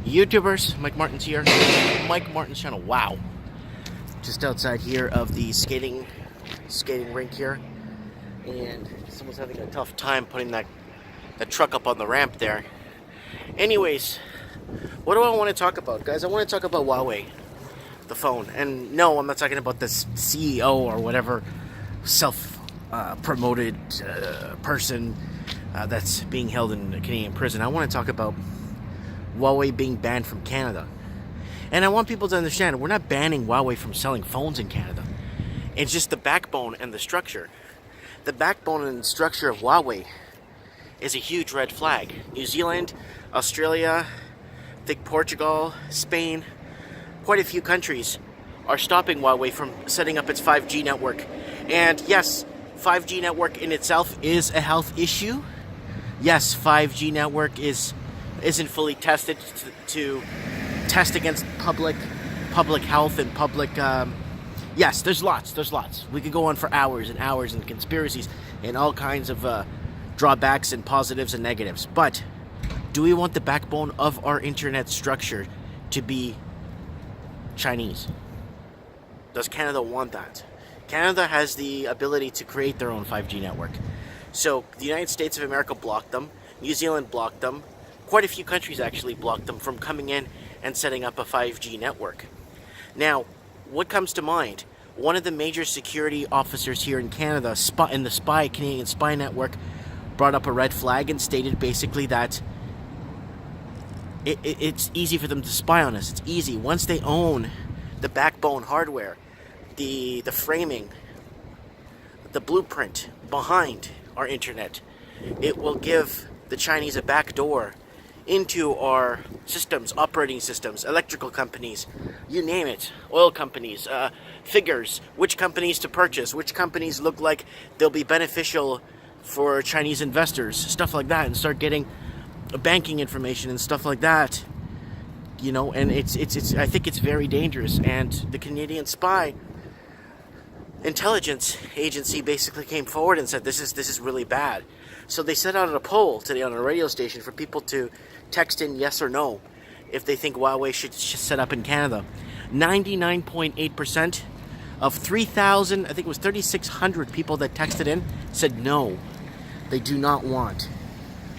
YouTubers, Mike Martins here. Mike Martins channel. Wow. Just outside here of the skating rink here. And someone's having a tough time putting that truck up on the ramp there. Anyways, what do I want to talk about, guys? I want to talk about Huawei, the phone. And no, I'm not talking about this CEO or whatever self-promoted person that's being held in a Canadian prison. I want to talk about Huawei being banned from Canada. And I want people to understand, we're not banning Huawei from selling phones in Canada. It's just the backbone and the structure. The backbone and structure of Huawei is a huge red flag. New Zealand, Australia, I think Portugal, Spain, quite a few countries are stopping Huawei from setting up its 5G network. And yes, 5G network in itself is a health issue. Yes, 5G network isn't fully tested to test against public health and public. Yes, there's lots. We could go on for hours and hours and conspiracies and all kinds of drawbacks and positives and negatives. But do we want the backbone of our internet structure to be Chinese? Does Canada want that? Canada has the ability to create their own 5G network. So the United States of America blocked them. New Zealand blocked them. Quite a few countries actually blocked them from coming in and setting up a 5G network. Now, what comes to mind? One of the major security officers here in Canada, in the Canadian spy network, brought up a red flag and stated basically that it's easy for them to spy on us. It's easy. Once they own the backbone hardware, the framing, the blueprint behind our internet, it will give the Chinese a back door into our systems, operating systems, electrical companies, you name it, oil companies, figures, which companies to purchase, which companies look like they'll be beneficial for Chinese investors, stuff like that, and start getting banking information and stuff like that. You know, and it's I think it's very dangerous. And the Canadian spy intelligence agency basically came forward and said this is really bad. So they set out a poll today on a radio station for people to text in yes or no if they think Huawei should set up in Canada. 99.8% of 3,000, I think it was 3,600 people that texted in said no, they do not want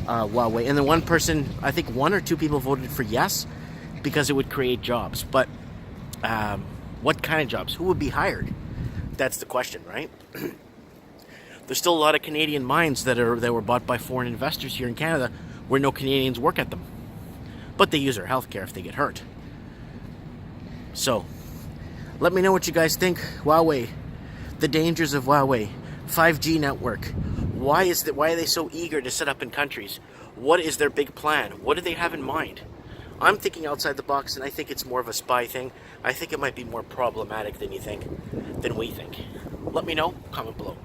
Huawei. And then one person, I think one or two people voted for yes because it would create jobs. But what kind of jobs? Who would be hired? That's the question, right? There's still a lot of Canadian mines that were bought by foreign investors here in Canada where no Canadians work at them. But they use our healthcare if they get hurt. So, let me know what you guys think. Huawei, the dangers of Huawei, 5G network. Why are they so eager to set up in countries? What is their big plan? What do they have in mind? I'm thinking outside the box, and I think it's more of a spy thing. I think it might be more problematic than we think. Let me know. Comment below.